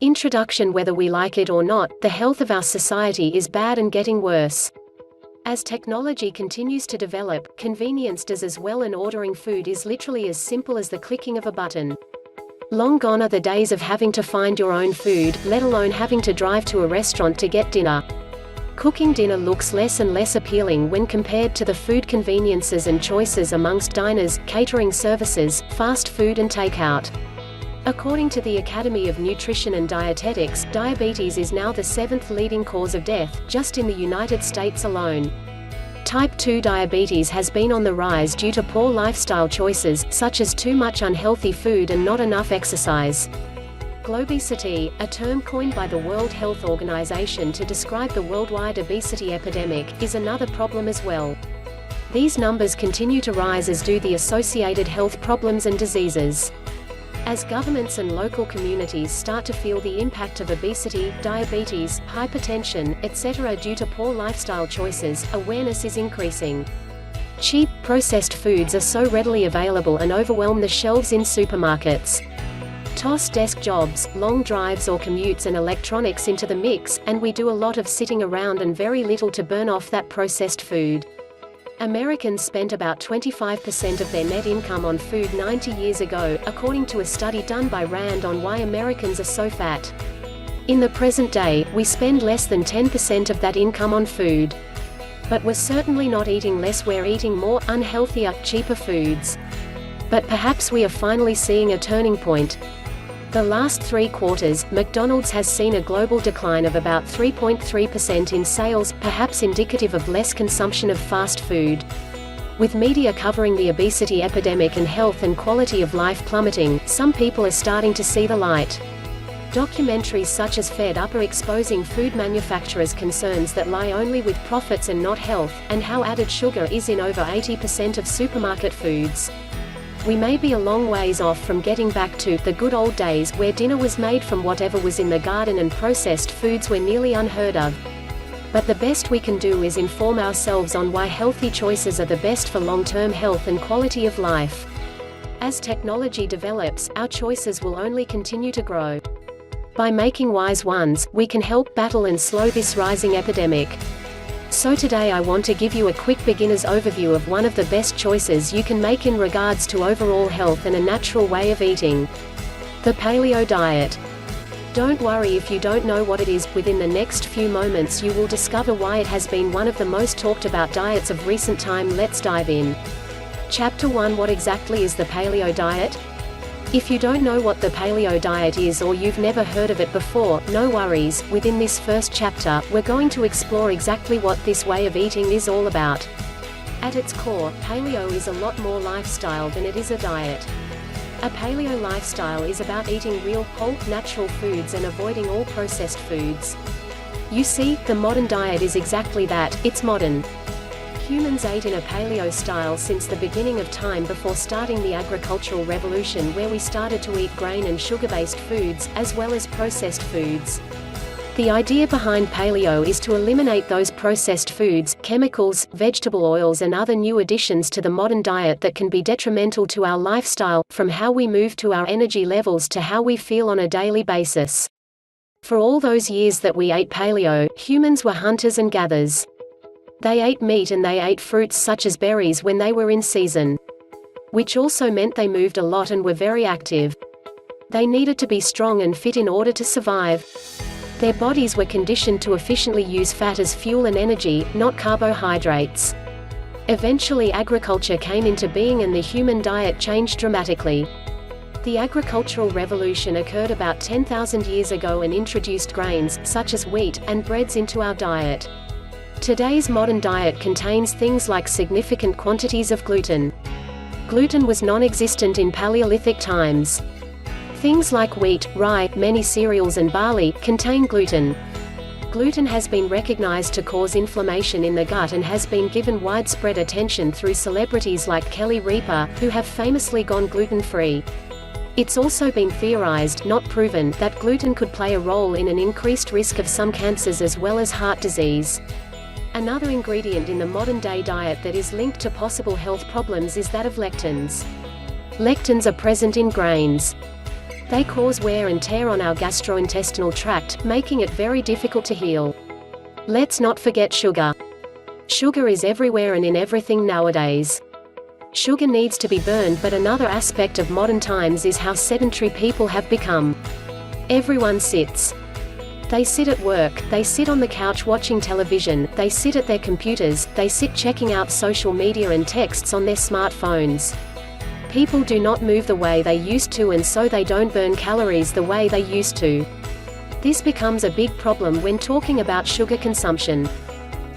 Introduction. Whether we like it or not, the health of our society is bad and getting worse. As technology continues to develop, convenience does as well, and ordering food is literally as simple as the clicking of a button. Long gone are the days of having to find your own food, let alone having to drive to a restaurant to get dinner. Cooking dinner looks less and less appealing when compared to the food conveniences and choices amongst diners, catering services, fast food and takeout. According to the Academy of Nutrition and Dietetics, diabetes is now the 7th leading cause of death, just in the United States alone. Type 2 diabetes has been on the rise due to poor lifestyle choices, such as too much unhealthy food and not enough exercise. Globesity, a term coined by the World Health Organization to describe the worldwide obesity epidemic, is another problem as well. These numbers continue to rise, as do the associated health problems and diseases. As governments and local communities start to feel the impact of obesity, diabetes, hypertension, etc. due to poor lifestyle choices, awareness is increasing. Cheap, processed foods are so readily available and overwhelm the shelves in supermarkets. Toss desk jobs, long drives or commutes and electronics into the mix, and we do a lot of sitting around and very little to burn off that processed food. Americans spent about 25% of their net income on food 90 years ago, according to a study done by Rand on why Americans are so fat. In the present day, we spend less than 10% of that income on food. But we're certainly not eating less, we're eating more, unhealthier, cheaper foods. But perhaps we are finally seeing a turning point. The last 3 quarters, McDonald's has seen a global decline of about 3.3% in sales, perhaps indicative of less consumption of fast food. With media covering the obesity epidemic and health and quality of life plummeting, some people are starting to see the light. Documentaries such as Fed Up are exposing food manufacturers' concerns that lie only with profits and not health, and how added sugar is in over 80% of supermarket foods. We may be a long ways off from getting back to the good old days, where dinner was made from whatever was in the garden and processed foods were nearly unheard of. But the best we can do is inform ourselves on why healthy choices are the best for long-term health and quality of life. As technology develops, our choices will only continue to grow. By making wise ones, we can help battle and slow this rising epidemic. So today I want to give you a quick beginner's overview of one of the best choices you can make in regards to overall health and a natural way of eating. The Paleo diet. Don't worry if you don't know what it is, within the next few moments you will discover why it has been one of the most talked about diets of recent time. Let's dive in. Chapter 1. What exactly is the Paleo diet? If you don't know what the Paleo diet is, or you've never heard of it before, no worries. Within this first chapter, we're going to explore exactly what this way of eating is all about. At its core, Paleo is a lot more lifestyle than it is a diet. A Paleo lifestyle is about eating real, whole, natural foods and avoiding all processed foods. You see, the modern diet is exactly that, it's modern. Humans ate in a paleo style since the beginning of time, before starting the agricultural revolution, where we started to eat grain and sugar-based foods, as well as processed foods. The idea behind paleo is to eliminate those processed foods, chemicals, vegetable oils and other new additions to the modern diet that can be detrimental to our lifestyle, from how we move to our energy levels to how we feel on a daily basis. For all those years that we ate paleo, humans were hunters and gatherers. They ate meat and they ate fruits such as berries when they were in season. Which also meant they moved a lot and were very active. They needed to be strong and fit in order to survive. Their bodies were conditioned to efficiently use fat as fuel and energy, not carbohydrates. Eventually agriculture came into being and the human diet changed dramatically. The agricultural revolution occurred about 10,000 years ago and introduced grains, such as wheat, and breads into our diet. Today's modern diet contains things like significant quantities of gluten. Gluten was non-existent in Paleolithic times. Things like wheat, rye, many cereals and barley contain gluten. Gluten has been recognized to cause inflammation in the gut and has been given widespread attention through celebrities like Kelly Ripa, who have famously gone gluten-free. It's also been theorized, not proven, that gluten could play a role in an increased risk of some cancers as well as heart disease. Another ingredient in the modern-day diet that is linked to possible health problems is that of lectins. Lectins are present in grains. They cause wear and tear on our gastrointestinal tract, making it very difficult to heal. Let's not forget sugar. Sugar is everywhere and in everything nowadays. Sugar needs to be burned, but another aspect of modern times is how sedentary people have become. Everyone sits. They sit at work, they sit on the couch watching television, they sit at their computers, they sit checking out social media and texts on their smartphones. People do not move the way they used to, and so they don't burn calories the way they used to. This becomes a big problem when talking about sugar consumption.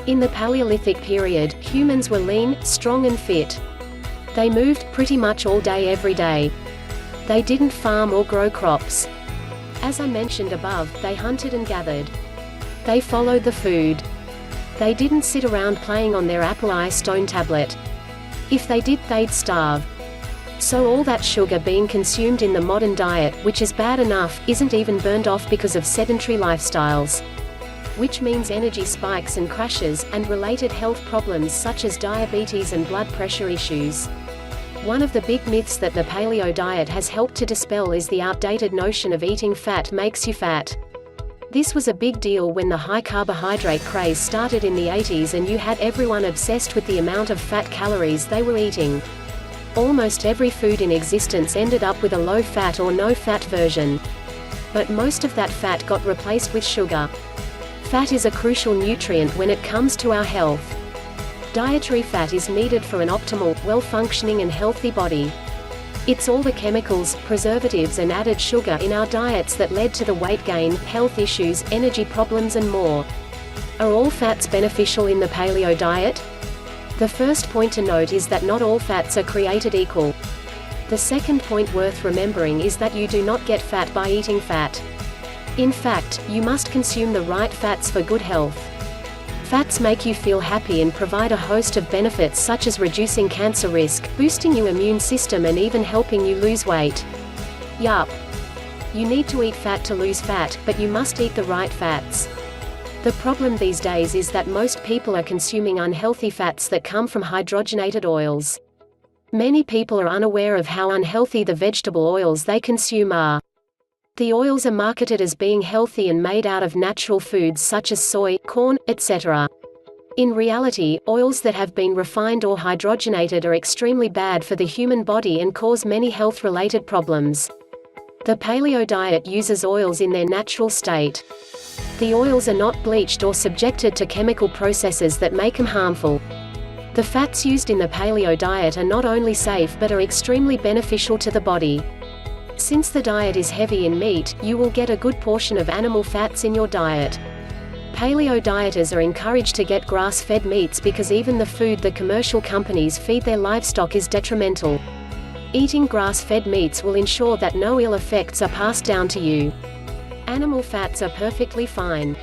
In the Paleolithic period, humans were lean, strong and fit. They moved pretty much all day every day. They didn't farm or grow crops. As I mentioned above, they hunted and gathered. They followed the food. They didn't sit around playing on their Apple I stone tablet. If they did, they'd starve. So all that sugar being consumed in the modern diet, which is bad enough, isn't even burned off because of sedentary lifestyles. Which means energy spikes and crashes, and related health problems such as diabetes and blood pressure issues. One of the big myths that the paleo diet has helped to dispel is the outdated notion of eating fat makes you fat. This was a big deal when the high carbohydrate craze started in the 80s, and you had everyone obsessed with the amount of fat calories they were eating. Almost every food in existence ended up with a low-fat or no-fat version. But most of that fat got replaced with sugar. Fat is a crucial nutrient when it comes to our health. Dietary fat is needed for an optimal, well-functioning and healthy body. It's all the chemicals, preservatives and added sugar in our diets that led to the weight gain, health issues, energy problems and more. Are all fats beneficial in the paleo diet? The first point to note is that not all fats are created equal. The second point worth remembering is that you do not get fat by eating fat. In fact, you must consume the right fats for good health. Fats make you feel happy and provide a host of benefits such as reducing cancer risk, boosting your immune system and even helping you lose weight. Yup. You need to eat fat to lose fat, but you must eat the right fats. The problem these days is that most people are consuming unhealthy fats that come from hydrogenated oils. Many people are unaware of how unhealthy the vegetable oils they consume are. The oils are marketed as being healthy and made out of natural foods such as soy, corn, etc. In reality, oils that have been refined or hydrogenated are extremely bad for the human body and cause many health-related problems. The paleo diet uses oils in their natural state. The oils are not bleached or subjected to chemical processes that make them harmful. The fats used in the paleo diet are not only safe but are extremely beneficial to the body. Since the diet is heavy in meat, you will get a good portion of animal fats in your diet. Paleo dieters are encouraged to get grass-fed meats because even the food the commercial companies feed their livestock is detrimental. Eating grass-fed meats will ensure that no ill effects are passed down to you. Animal fats are perfectly fine.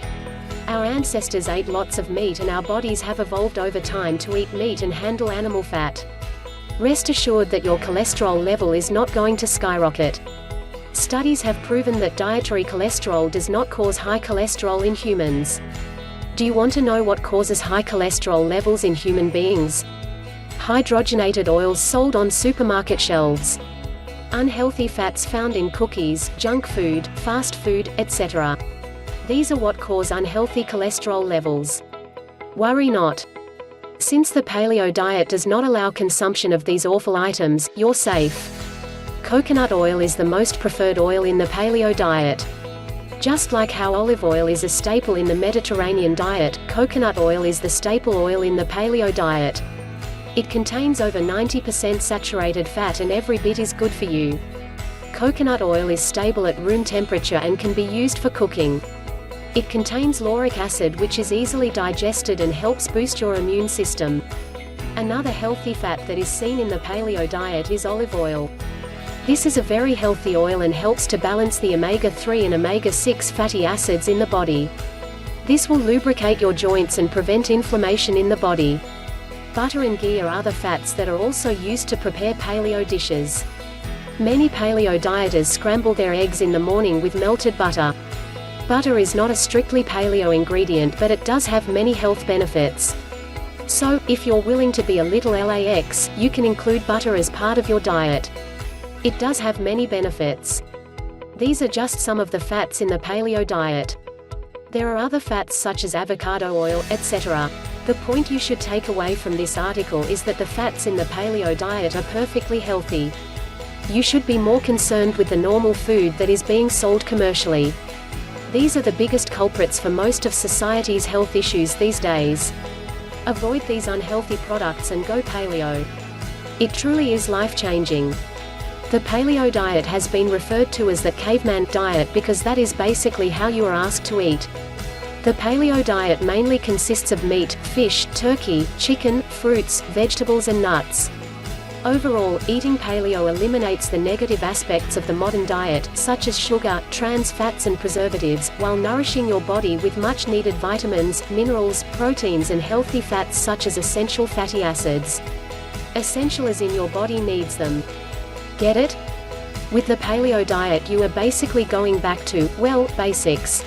Our ancestors ate lots of meat and our bodies have evolved over time to eat meat and handle animal fat. Rest assured that your cholesterol level is not going to skyrocket. Studies have proven that dietary cholesterol does not cause high cholesterol in humans. Do you want to know what causes high cholesterol levels in human beings? Hydrogenated oils sold on supermarket shelves. Unhealthy fats found in cookies, junk food, fast food, etc. These are what cause unhealthy cholesterol levels. Worry not. Since the paleo diet does not allow consumption of these awful items, you're safe. Coconut oil is the most preferred oil in the paleo diet. Just like how olive oil is a staple in the Mediterranean diet, coconut oil is the staple oil in the paleo diet. It contains over 90% saturated fat and every bit is good for you. Coconut oil is stable at room temperature and can be used for cooking. It contains lauric acid which is easily digested and helps boost your immune system. Another healthy fat that is seen in the paleo diet is olive oil. This is a very healthy oil and helps to balance the omega-3 and omega-6 fatty acids in the body. This will lubricate your joints and prevent inflammation in the body. Butter and ghee are other fats that are also used to prepare paleo dishes. Many paleo dieters scramble their eggs in the morning with melted butter. Butter is not a strictly paleo ingredient, but it does have many health benefits. So, if you're willing to be a little lax, you can include butter as part of your diet. It does have many benefits. These are just some of the fats in the paleo diet. There are other fats such as avocado oil, etc. The point you should take away from this article is that the fats in the paleo diet are perfectly healthy. You should be more concerned with the normal food that is being sold commercially. These are the biggest culprits for most of society's health issues these days. Avoid these unhealthy products and go paleo. It truly is life-changing. The paleo diet has been referred to as the caveman diet because that is basically how you are asked to eat. The paleo diet mainly consists of meat, fish, turkey, chicken, fruits, vegetables and nuts. Overall, eating paleo eliminates the negative aspects of the modern diet, such as sugar, trans fats and preservatives, while nourishing your body with much-needed vitamins, minerals, proteins and healthy fats such as essential fatty acids. Essential as in your body needs them. Get it? With the paleo diet you are basically going back to, well, basics.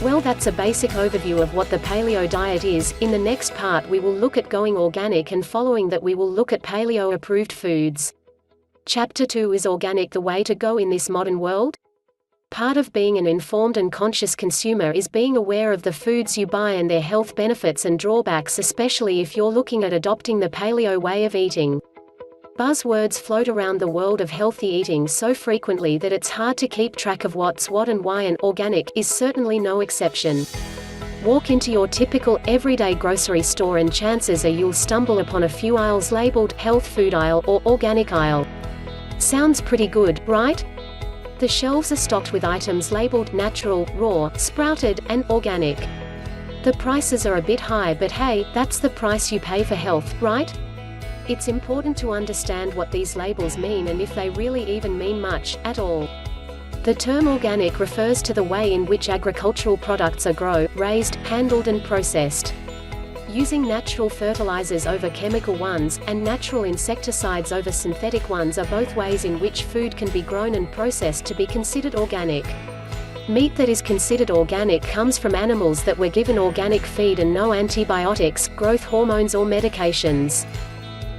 Well, that's a basic overview of what the paleo diet is. In the next part we will look at going organic, and following that we will look at paleo-approved foods. Chapter 2 is organic the way to go in this modern world? Part of being an informed and conscious consumer is being aware of the foods you buy and their health benefits and drawbacks, especially if you're looking at adopting the paleo way of eating. Buzzwords float around the world of healthy eating so frequently that it's hard to keep track of what's what and why, and organic is certainly no exception. Walk into your typical, everyday grocery store and chances are you'll stumble upon a few aisles labeled health food aisle or organic aisle. Sounds pretty good, right? The shelves are stocked with items labeled natural, raw, sprouted, and organic. The prices are a bit high, but hey, that's the price you pay for health, right? It's important to understand what these labels mean and if they really even mean much, at all. The term organic refers to the way in which agricultural products are grown, raised, handled and processed. Using natural fertilizers over chemical ones, and natural insecticides over synthetic ones are both ways in which food can be grown and processed to be considered organic. Meat that is considered organic comes from animals that were given organic feed and no antibiotics, growth hormones or medications.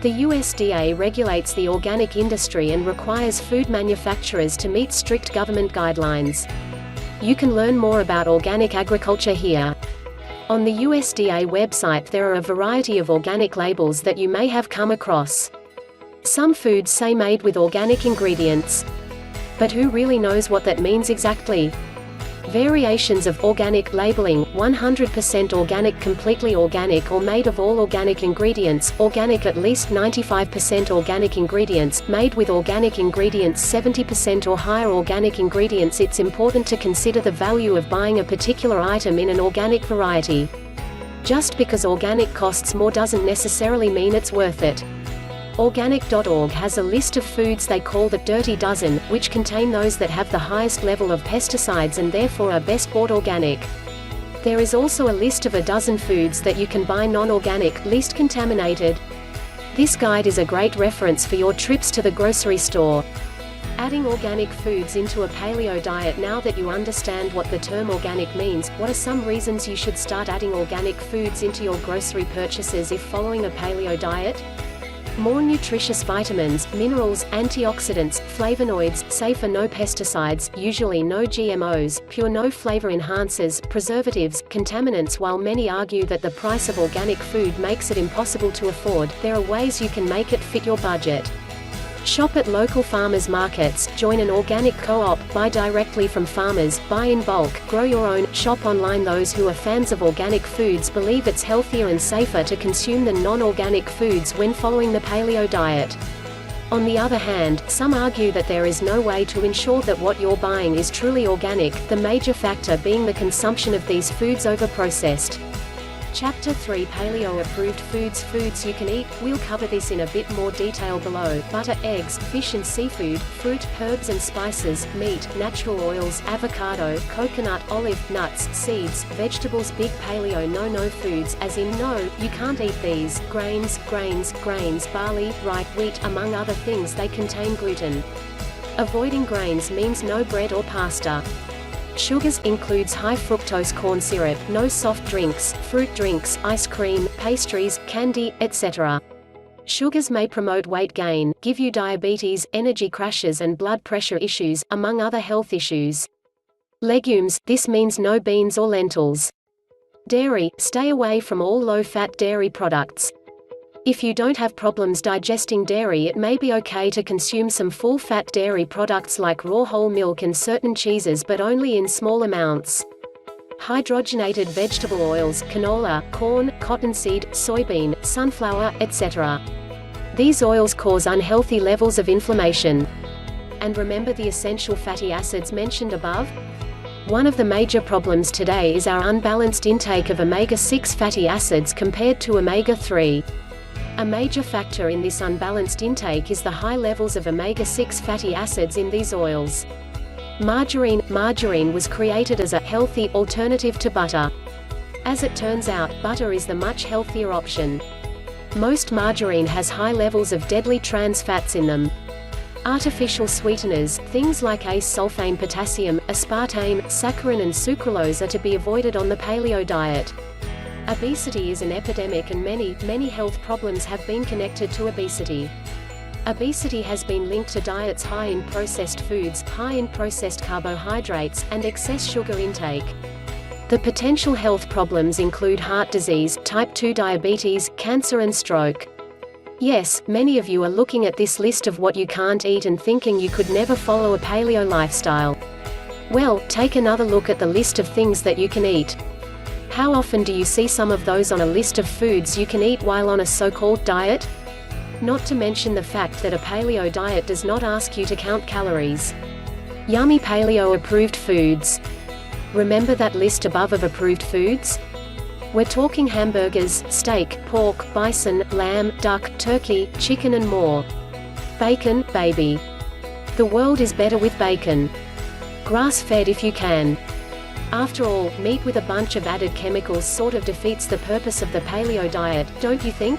The USDA regulates the organic industry and requires food manufacturers to meet strict government guidelines. You can learn more about organic agriculture here. On the USDA website there are a variety of organic labels that you may have come across. Some foods say made with organic ingredients. But who really knows what that means exactly? Variations of organic labeling: 100% organic, completely organic or made of all organic ingredients, organic at least 95% organic ingredients, made with organic ingredients 70% or higher organic ingredients. It's important to consider the value of buying a particular item in an organic variety. Just because organic costs more doesn't necessarily mean it's worth it. Organic.org has a list of foods they call the Dirty Dozen, which contain those that have the highest level of pesticides and therefore are best bought organic. There is also a list of a dozen foods that you can buy non-organic, least contaminated. This guide is a great reference for your trips to the grocery store. Adding organic foods into a paleo diet. Now that you understand what the term organic means, what are some reasons you should start adding organic foods into your grocery purchases if following a paleo diet? More nutritious vitamins, minerals, antioxidants, flavonoids, safer no pesticides, usually no GMOs, pure no flavor enhancers, preservatives, contaminants. While many argue that the price of organic food makes it impossible to afford, there are ways you can make it fit your budget. Shop at local farmers markets, join an organic co-op, buy directly from farmers, buy in bulk, grow your own, shop online. Those who are fans of organic foods believe it's healthier and safer to consume than non-organic foods when following the paleo diet. On the other hand, some argue that there is no way to ensure that what you're buying is truly organic, the major factor being the consumption of these foods over processed. Chapter 3: Paleo-approved foods. Foods you can eat. We'll cover this in a bit more detail below. Butter, eggs, fish and seafood, fruit, herbs and spices, meat, natural oils, avocado, coconut, olive, nuts, seeds, vegetables. Big paleo no foods, as in no, you can't eat these. Grains, barley, rye, wheat, among other things. They contain gluten. Avoiding grains means no bread or pasta. Sugars includes high fructose corn syrup, no soft drinks, fruit drinks, ice cream, pastries, candy, etc. Sugars may promote weight gain, give you diabetes, energy crashes and blood pressure issues, among other health issues. Legumes, this means no beans or lentils. Dairy, stay away from all low-fat dairy products. If you don't have problems digesting dairy, it may be okay to consume some full-fat dairy products like raw whole milk and certain cheeses, but only in small amounts. Hydrogenated vegetable oils, canola, corn, cottonseed, soybean, sunflower, etc. These oils cause unhealthy levels of inflammation. And remember the essential fatty acids mentioned above? One of the major problems today is our unbalanced intake of omega-6 fatty acids compared to omega-3. A major factor in this unbalanced intake is the high levels of omega-6 fatty acids in these oils. Margarine was created as a healthy alternative to butter. As it turns out, butter is the much healthier option. Most margarine has high levels of deadly trans fats in them. Artificial sweeteners, things like ace-sulfame potassium, aspartame, saccharin and sucralose are to be avoided on the paleo diet. Obesity is an epidemic and many health problems have been connected to obesity. Obesity has been linked to diets high in processed foods, high in processed carbohydrates, and excess sugar intake. The potential health problems include heart disease, type 2 diabetes, cancer and stroke. Yes, many of you are looking at this list of what you can't eat and thinking you could never follow a paleo lifestyle. Well, take another look at the list of things that you can eat. How often do you see some of those on a list of foods you can eat while on a so-called diet? Not to mention the fact that a paleo diet does not ask you to count calories. Yummy paleo-approved foods. Remember that list above of approved foods? We're talking hamburgers, steak, pork, bison, lamb, duck, turkey, chicken and more. Bacon, baby. The world is better with bacon. Grass-fed if you can. After all, meat with a bunch of added chemicals sort of defeats the purpose of the paleo diet, don't you think?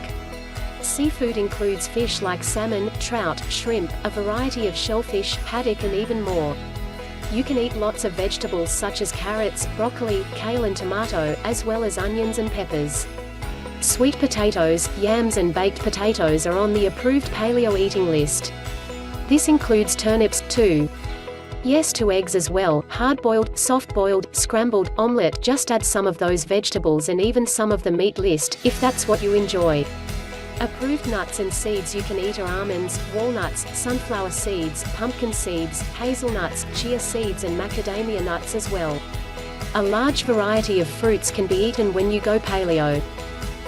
Seafood includes fish like salmon, trout, shrimp, a variety of shellfish, haddock and even more. You can eat lots of vegetables such as carrots, broccoli, kale and tomato, as well as onions and peppers. Sweet potatoes, yams and baked potatoes are on the approved paleo eating list. This includes turnips, too. Yes to eggs as well, hard-boiled, soft-boiled, scrambled, omelette, just add some of those vegetables and even some of the meat list, if that's what you enjoy. Approved nuts and seeds you can eat are almonds, walnuts, sunflower seeds, pumpkin seeds, hazelnuts, chia seeds and macadamia nuts as well. A large variety of fruits can be eaten when you go paleo.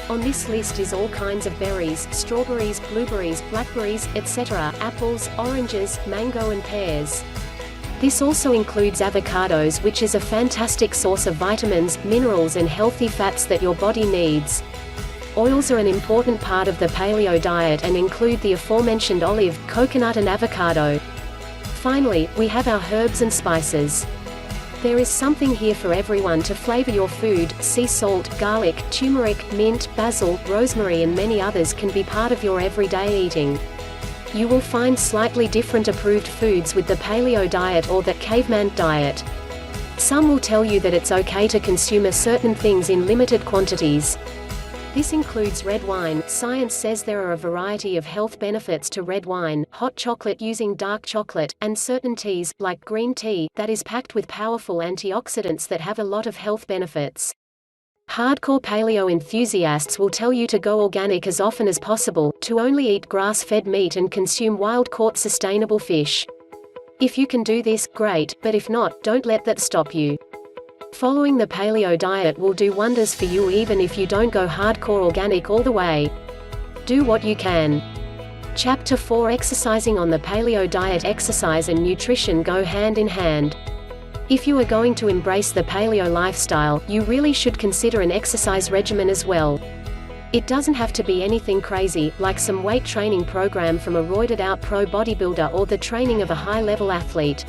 On this list is all kinds of berries, strawberries, blueberries, blackberries, etc., apples, oranges, mango and pears. This also includes avocados, which is a fantastic source of vitamins, minerals and healthy fats that your body needs. Oils are an important part of the paleo diet and include the aforementioned olive, coconut and avocado. Finally, we have our herbs and spices. There is something here for everyone to flavor your food. Sea salt, garlic, turmeric, mint, basil, rosemary and many others can be part of your everyday eating. You will find slightly different approved foods with the paleo diet or the caveman diet. Some will tell you that it's okay to consume certain things in limited quantities. This includes red wine. Science says there are a variety of health benefits to red wine, hot chocolate using dark chocolate, and certain teas, like green tea, that is packed with powerful antioxidants that have a lot of health benefits. Hardcore paleo enthusiasts will tell you to go organic as often as possible, to only eat grass-fed meat and consume wild-caught sustainable fish. If you can do this, great, but if not, don't let that stop you. Following the paleo diet will do wonders for you even if you don't go hardcore organic all the way. Do what you can. Chapter 4 Exercising on the paleo diet. Exercise and nutrition go hand in hand. If you are going to embrace the paleo lifestyle, you really should consider an exercise regimen as well. It doesn't have to be anything crazy, like some weight training program from a roided-out pro bodybuilder or the training of a high-level athlete.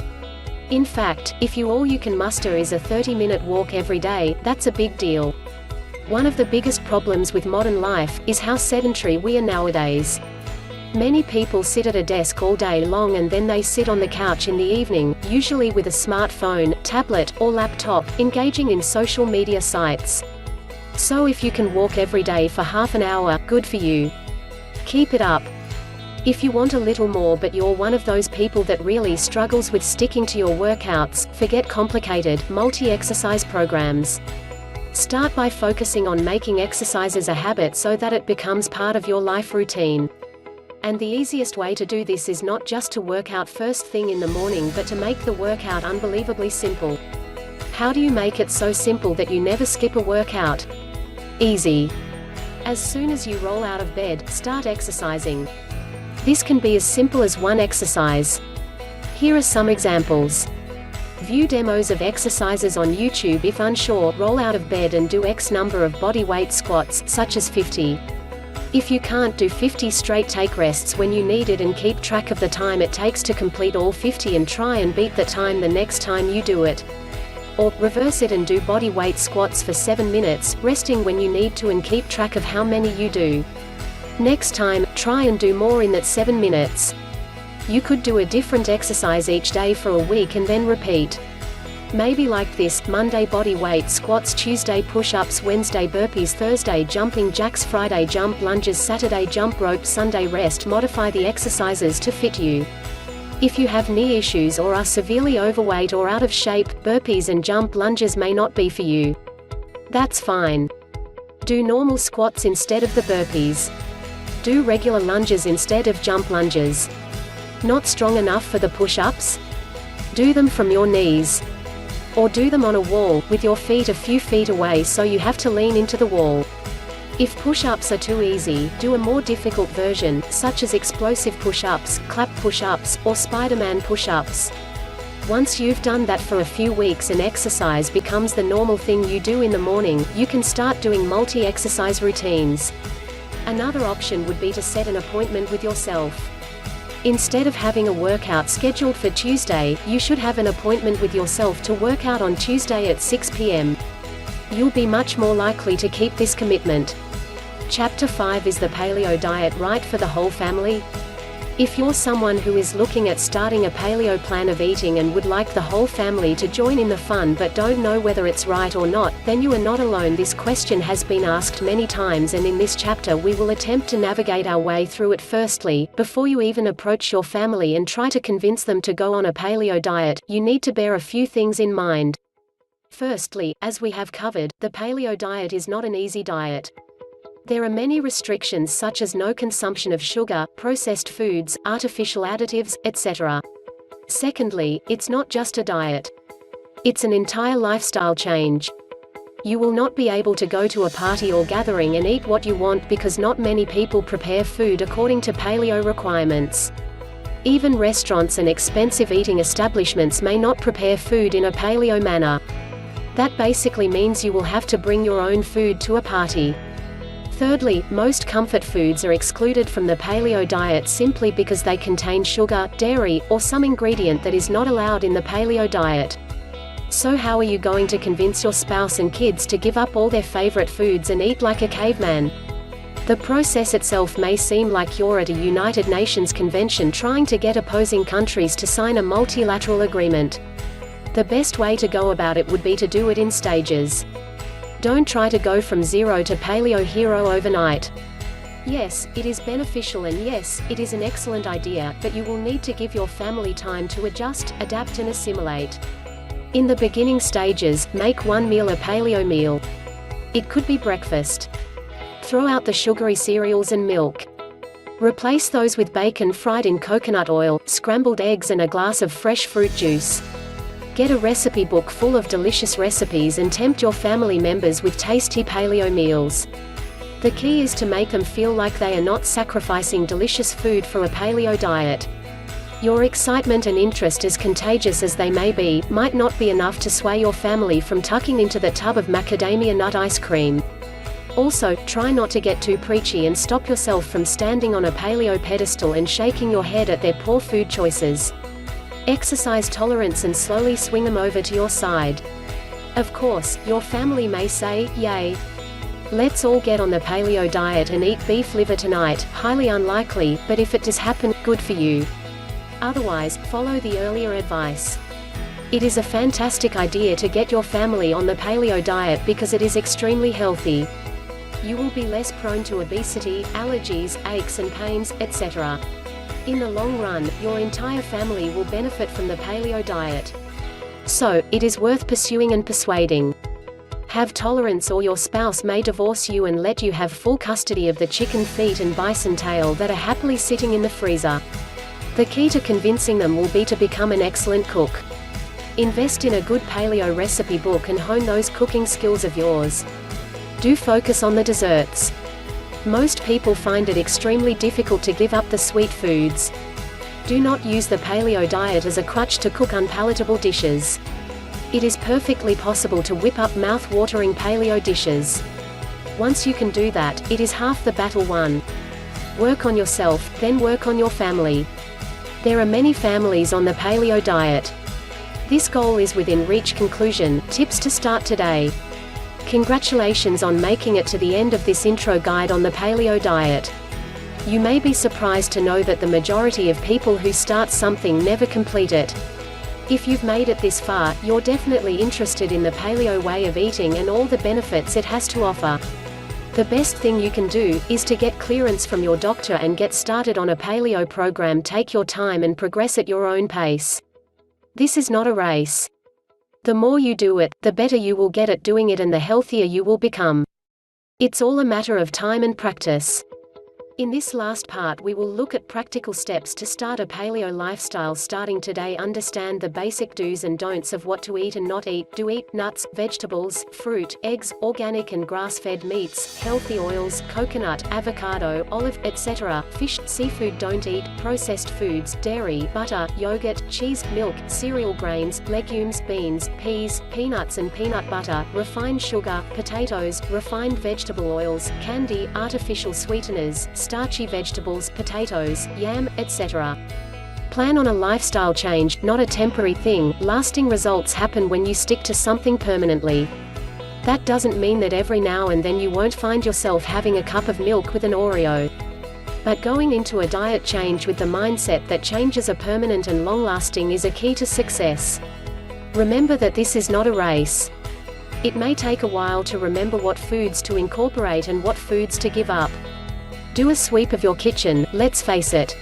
In fact, if all you can muster is a 30-minute walk every day, that's a big deal. One of the biggest problems with modern life is how sedentary we are nowadays. Many people sit at a desk all day long and then they sit on the couch in the evening, usually with a smartphone, tablet, or laptop, engaging in social media sites. So if you can walk every day for half an hour, good for you. Keep it up. If you want a little more but you're one of those people that really struggles with sticking to your workouts, forget complicated, multi-exercise programs. Start by focusing on making exercises a habit so that it becomes part of your life routine. And the easiest way to do this is not just to work out first thing in the morning but to make the workout unbelievably simple. How do you make it so simple that you never skip a workout? Easy. As soon as you roll out of bed, start exercising. This can be as simple as one exercise. Here are some examples. View demos of exercises on YouTube. If unsure, roll out of bed and do X number of body weight squats, such as 50. If you can't do 50 straight, take rests when you need it and keep track of the time it takes to complete all 50 and try and beat the time the next time you do it. Or, reverse it and do body weight squats for 7 minutes, resting when you need to and keep track of how many you do. Next time, try and do more in that 7 minutes. You could do a different exercise each day for a week and then repeat. Maybe like this: Monday body weight squats, Tuesday push-ups, Wednesday burpees, Thursday jumping jacks, Friday jump lunges, Saturday jump rope, Sunday rest. Modify the exercises to fit you. If you have knee issues or are severely overweight or out of shape, burpees and jump lunges may not be for you. That's fine. Do normal squats instead of the burpees. Do regular lunges instead of jump lunges. Not strong enough for the push-ups? Do them from your knees. Or do them on a wall, with your feet a few feet away so you have to lean into the wall. If push-ups are too easy, do a more difficult version, such as explosive push-ups, clap push-ups, or Spider-Man push-ups. Once you've done that for a few weeks and exercise becomes the normal thing you do in the morning, you can start doing multi-exercise routines. Another option would be to set an appointment with yourself. Instead of having a workout scheduled for Tuesday, you should have an appointment with yourself to work out on Tuesday at 6 p.m. You'll be much more likely to keep this commitment. Chapter 5: Is the paleo diet right for the whole family? If you're someone who is looking at starting a paleo plan of eating and would like the whole family to join in the fun but don't know whether it's right or not, then you are not alone. This question has been asked many times, and in this chapter we will attempt to navigate our way through it. Firstly, before you even approach your family and try to convince them to go on a paleo diet, you need to bear a few things in mind. Firstly, as we have covered, the paleo diet is not an easy diet. There are many restrictions, such as no consumption of sugar, processed foods, artificial additives, etc. Secondly, it's not just a diet. It's an entire lifestyle change. You will not be able to go to a party or gathering and eat what you want because not many people prepare food according to paleo requirements. Even restaurants and expensive eating establishments may not prepare food in a paleo manner. That basically means you will have to bring your own food to a party. Thirdly, most comfort foods are excluded from the paleo diet simply because they contain sugar, dairy, or some ingredient that is not allowed in the paleo diet. So how are you going to convince your spouse and kids to give up all their favorite foods and eat like a caveman? The process itself may seem like you're at a United Nations convention trying to get opposing countries to sign a multilateral agreement. The best way to go about it would be to do it in stages. Don't try to go from zero to paleo hero overnight. Yes, it is beneficial, and yes, it is an excellent idea, but you will need to give your family time to adjust, adapt and assimilate. In the beginning stages, make one meal a paleo meal. It could be breakfast. Throw out the sugary cereals and milk. Replace those with bacon fried in coconut oil, scrambled eggs and a glass of fresh fruit juice. Get a recipe book full of delicious recipes and tempt your family members with tasty paleo meals. The key is to make them feel like they are not sacrificing delicious food for a paleo diet. Your excitement and interest, as contagious as they may be, might not be enough to sway your family from tucking into the tub of macadamia nut ice cream. Also, try not to get too preachy and stop yourself from standing on a paleo pedestal and shaking your head at their poor food choices. Exercise tolerance and slowly swing them over to your side. Of course, your family may say, "Yay! Let's all get on the paleo diet and eat beef liver tonight." Highly unlikely, but if it does happen, good for you. Otherwise, follow the earlier advice. It is a fantastic idea to get your family on the paleo diet because it is extremely healthy. You will be less prone to obesity, allergies, aches and pains, etc. In the long run, your entire family will benefit from the paleo diet. So, it is worth pursuing and persuading. Have tolerance or your spouse may divorce you and let you have full custody of the chicken feet and bison tail that are happily sitting in the freezer. The key to convincing them will be to become an excellent cook. Invest in a good paleo recipe book and hone those cooking skills of yours. Do focus on the desserts. Most people find it extremely difficult to give up the sweet foods. Do not use the paleo diet as a crutch to cook unpalatable dishes. It is perfectly possible to whip up mouth-watering paleo dishes. Once you can do that, it is half the battle won. Work on yourself, then work on your family. There are many families on the paleo diet. This goal is within reach. Conclusion, tips to start today. Congratulations on making it to the end of this intro guide on the paleo diet. You may be surprised to know that the majority of people who start something never complete it. If you've made it this far, you're definitely interested in the paleo way of eating and all the benefits it has to offer. The best thing you can do is to get clearance from your doctor and get started on a paleo program. Take your time and progress at your own pace. This is not a race. The more you do it, the better you will get at doing it and the healthier you will become. It's all a matter of time and practice. In this last part we will look at practical steps to start a paleo lifestyle starting today. Understand the basic do's and don'ts of what to eat and not eat. Do eat nuts, vegetables, fruit, eggs, organic and grass-fed meats, healthy oils, coconut, avocado, olive, etc., fish, seafood. Don't eat processed foods, dairy, butter, yogurt, cheese, milk, cereal grains, legumes, beans, peas, peanuts and peanut butter, refined sugar, potatoes, refined vegetable oils, candy, artificial sweeteners, starchy vegetables, potatoes, yam, etc. Plan on a lifestyle change, not a temporary thing. Lasting results happen when you stick to something permanently. That doesn't mean that every now and then you won't find yourself having a cup of milk with an Oreo. But going into a diet change with the mindset that changes are permanent and long-lasting is a key to success. Remember that this is not a race. It may take a while to remember what foods to incorporate and what foods to give up. Do a sweep of your kitchen. Let's face it.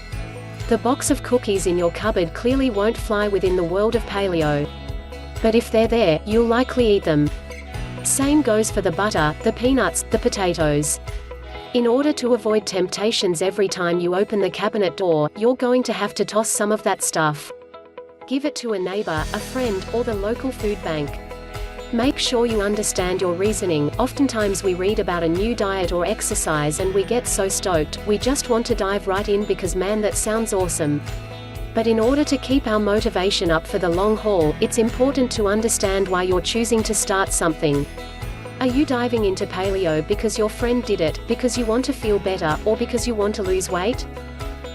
The box of cookies in your cupboard clearly won't fly within the world of paleo. But if they're there, you'll likely eat them. Same goes for the butter, the peanuts, the potatoes. In order to avoid temptations every time you open the cabinet door, you're going to have to toss some of that stuff. Give it to a neighbor, a friend, or the local food bank. Make sure you understand your reasoning. Oftentimes we read about a new diet or exercise and we get so stoked, we just want to dive right in because man, that sounds awesome. But in order to keep our motivation up for the long haul, it's important to understand why you're choosing to start something. Are you diving into paleo because your friend did it, because you want to feel better, or because you want to lose weight?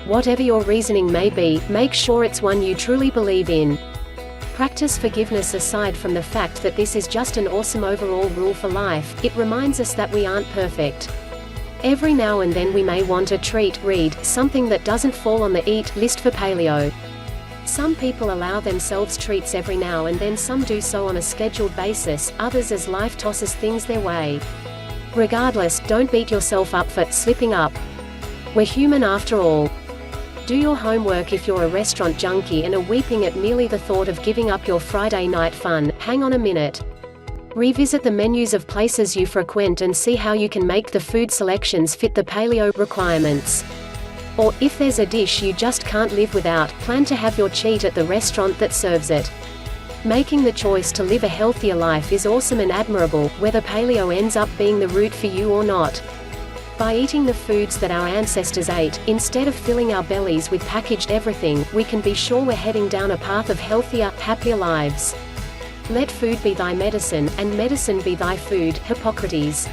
Whatever your reasoning may be, make sure it's one you truly believe in. Practice forgiveness. Aside from the fact that this is just an awesome overall rule for life, it reminds us that we aren't perfect. Every now and then we may want a treat. Read something that doesn't fall on the eat list for paleo. Some people allow themselves treats every now and then, some do so on a scheduled basis, others as life tosses things their way. Regardless, don't beat yourself up for slipping up. We're human after all. Do your homework. If you're a restaurant junkie and are weeping at merely the thought of giving up your Friday night fun, hang on a minute. Revisit the menus of places you frequent and see how you can make the food selections fit the paleo requirements. Or, if there's a dish you just can't live without, plan to have your cheat at the restaurant that serves it. Making the choice to live a healthier life is awesome and admirable, whether paleo ends up being the route for you or not. By eating the foods that our ancestors ate, instead of filling our bellies with packaged everything, we can be sure we're heading down a path of healthier, happier lives. Let food be thy medicine, and medicine be thy food. Hippocrates.